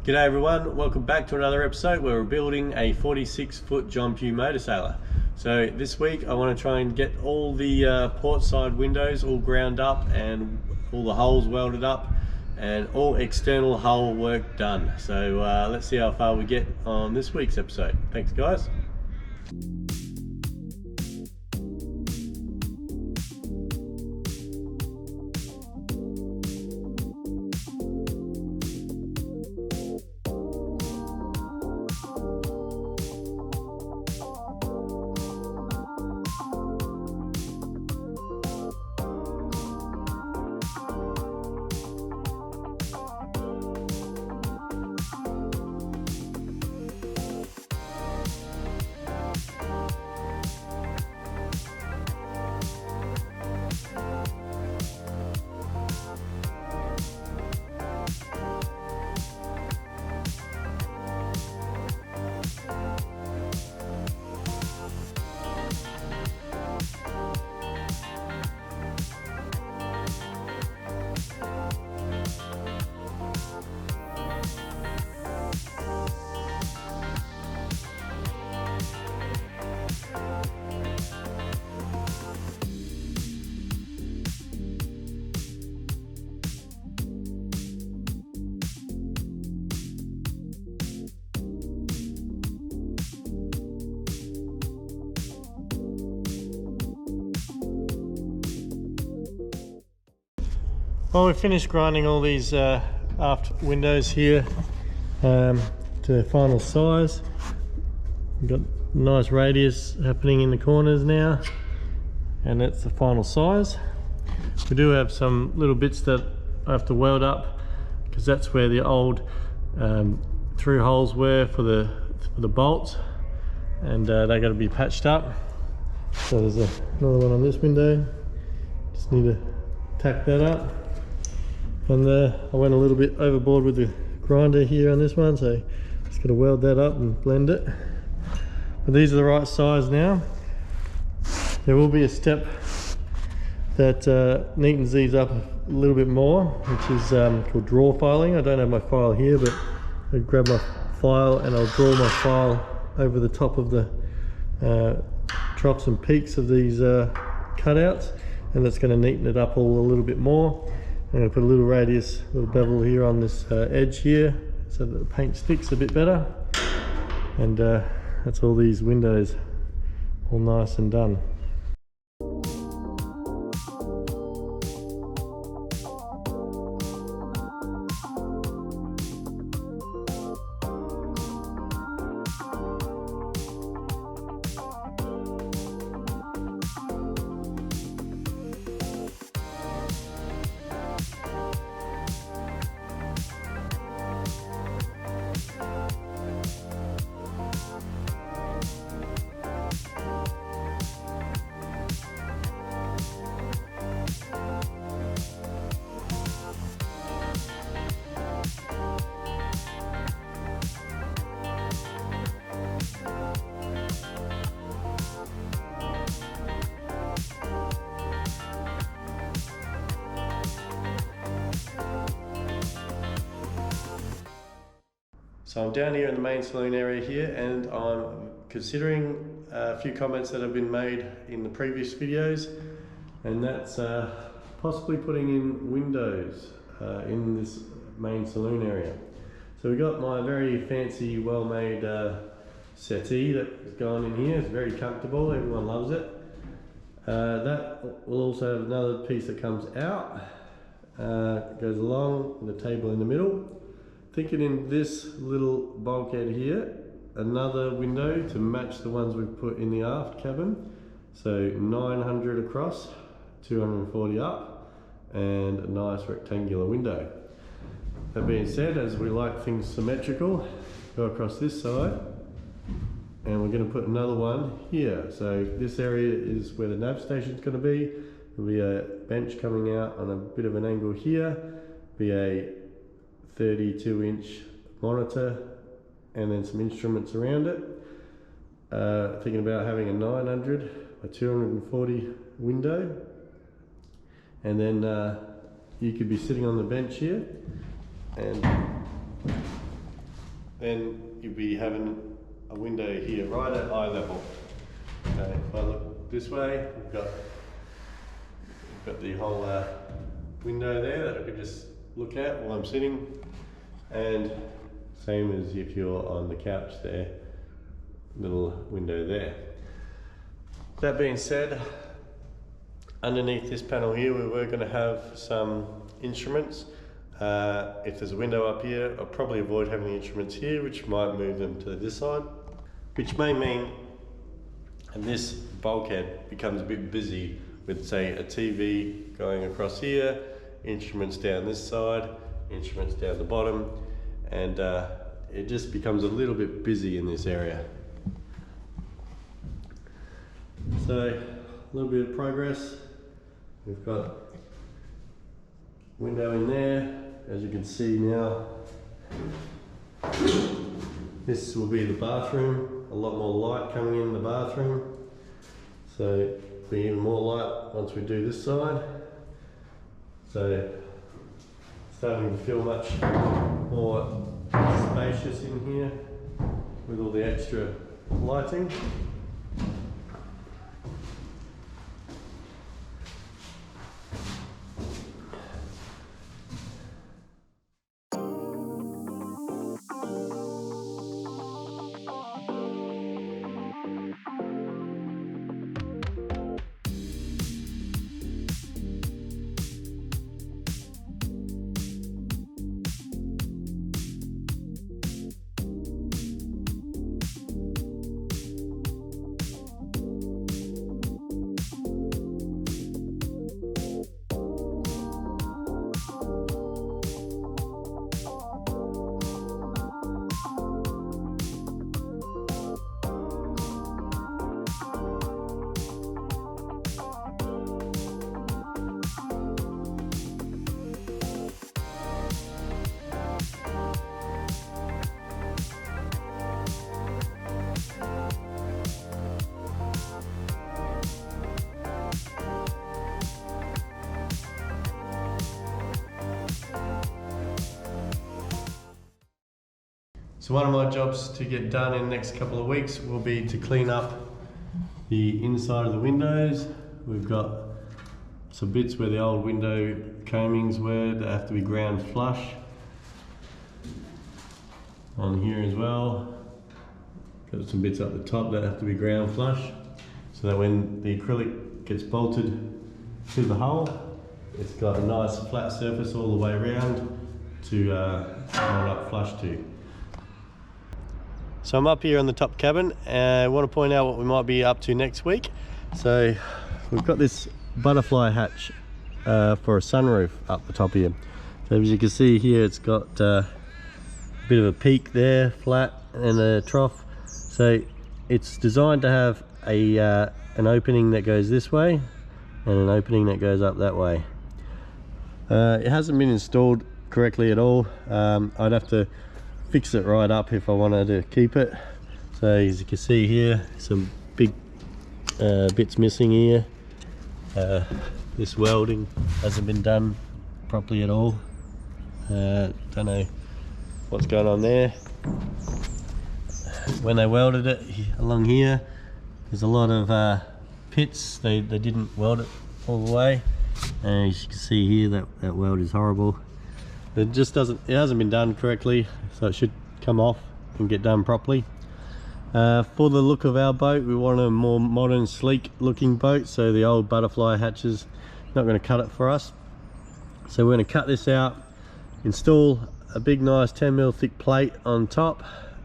G'day everyone, welcome back to another episode where we're building a 46-foot John Pugh motor sailor. So this week I want to try and get all the port side windows all ground up and all the holes welded up and all external hull work done. So let's see how far we get on this week's episode. Thanks guys. Well, we finished grinding all these aft windows here to their final size. We've got a nice radius happening in the corners now, and that's the final size. We do have some little bits that I have to weld up because that's where the old through holes were for the bolts, and they got to be patched up. So there's another one on this window. Just need to tack that up. And I went a little bit overboard with the grinder here on this one, so just got to weld that up and blend it. But these are the right size now. There will be a step that neatens these up a little bit more, which is called draw filing. I don't have my file here, but I'll grab my file and I'll draw my file over the top of the troughs and peaks of these cutouts, and that's going to neaten it up all a little bit more. I'm going to put a little radius, little bevel here on this edge here so that the paint sticks a bit better, and that's all these windows all nice and done. So I'm down here in the main saloon area here, and I'm considering a few comments that have been made in the previous videos, and that's possibly putting in windows in this main saloon area. So we got my very fancy, well-made settee that's gone in here. It's very comfortable, everyone loves it. That will also have another piece that comes out, goes along with the table in the middle. Thinking in this little bulkhead here, another window to match the ones we've put in the aft cabin. So 900 across, 240 up, and a nice rectangular window. That being said, as we like things symmetrical, go across this side, and we're going to put another one here. So this area is where the nav station is going to be. There'll be a bench coming out on a bit of an angle here, be a 32-inch monitor, and then some instruments around it. Thinking about having a 900 by 240 window, and then you could be sitting on the bench here, and then you'll be having a window here right at eye level. Okay, if I look this way, we've got the whole window there that I could just look at while I'm sitting, and same as if you're on the couch there, little window there. That being said, underneath this panel here we were going to have some instruments. If there's a window up here, I'll probably avoid having the instruments here, which might move them to this side, which may mean this bulkhead becomes a bit busy with, say, a TV going across here, instruments down this side, instruments down the bottom, and it just becomes a little bit busy in this area. So a little bit of progress. We've got window in there, as you can see now. This will be the bathroom, a lot more light coming in the bathroom, so be even more light once we do this side. So starting to feel much more spacious in here with all the extra lighting. So one of my jobs to get done in the next couple of weeks will be to clean up the inside of the windows. We've got some bits where the old window coamings were that have to be ground flush. On here as well, got some bits up the top that have to be ground flush, so that when the acrylic gets bolted to the hull, it's got a nice flat surface all the way around to hold up flush to. So I'm up here on the top cabin and I want to point out what we might be up to next week. So we've got this butterfly hatch for a sunroof up the top here. So as you can see here, it's got a bit of a peak there, flat, and a trough. So it's designed to have an opening that goes this way and an opening that goes up that way. It hasn't been installed correctly at all. I'd have to fix it right up if I wanted to keep it. So as you can see here, some big bits missing here. This welding hasn't been done properly at all. Don't know what's going on there. When they welded it along here, there's a lot of pits. They didn't weld it all the way, and as you can see here, that weld is horrible. It hasn't been done correctly, so it should come off and get done properly. For the look of our boat, we want a more modern, sleek looking boat, so the old butterfly hatches not going to cut it for us. So we're going to cut this out, install a big nice 10mm thick plate on top,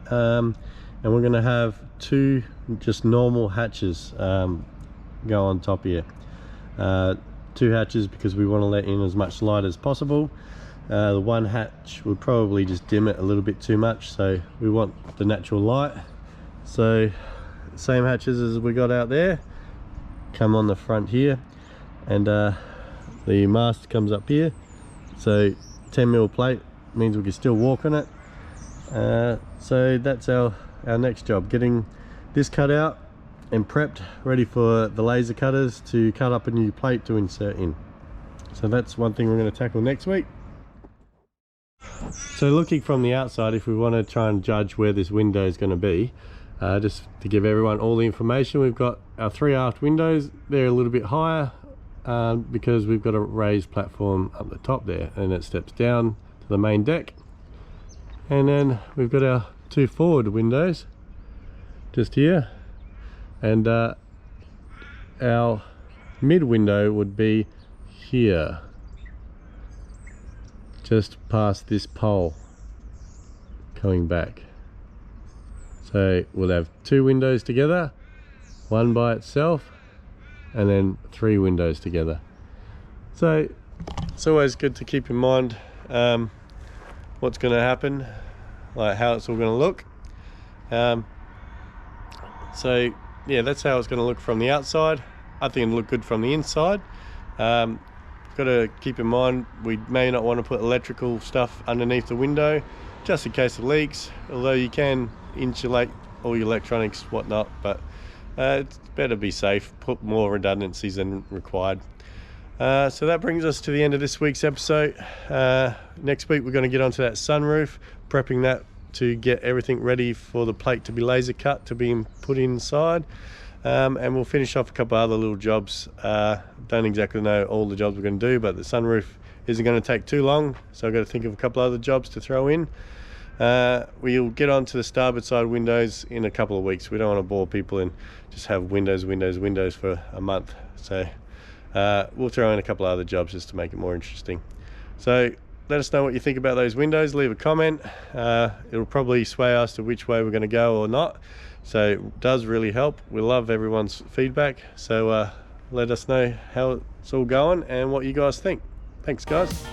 and we're going to have two just normal hatches go on top here. Two hatches because we want to let in as much light as possible. The one hatch would probably just dim it a little bit too much, so we want the natural light. So same hatches as we got out there come on the front here, and the mast comes up here. So 10mm plate means we can still walk on it. So that's our next job, getting this cut out and prepped, ready for the laser cutters to cut up a new plate to insert in. So that's one thing we're going to tackle next week. So looking from the outside, if we want to try and judge where this window is going to be, just to give everyone all the information, we've got our 3 aft windows. They're a little bit higher because we've got a raised platform up the top there, and it steps down to the main deck. And then we've got our 2 forward windows just here, and our mid window would be here, just past this pole coming back. So we'll have 2 windows together, 1 by itself, and then 3 windows together. So it's always good to keep in mind what's going to happen, like how it's all going to look. So yeah, that's how it's going to look from the outside. I think it'll look good from the inside. Got to keep in mind we may not want to put electrical stuff underneath the window just in case of leaks, although you can insulate all your electronics, whatnot, but it's better be safe, put more redundancies than required. So that brings us to the end of this week's episode. Next week we're going to get onto that sunroof, prepping that to get everything ready for the plate to be laser cut to be put inside. And we'll finish off a couple other little jobs. Don't exactly know all the jobs we're going to do, but the sunroof isn't going to take too long, so I've got to think of a couple other jobs to throw in. We'll get on to the starboard side windows in a couple of weeks. We don't want to bore people and just have windows for a month. So we'll throw in a couple of other jobs just to make it more interesting. So let us know what you think about those windows. Leave a comment. It'll probably sway us to which way we're going to go or not. So it does really help. We love everyone's feedback. So let us know how it's all going and what you guys think. Thanks, guys.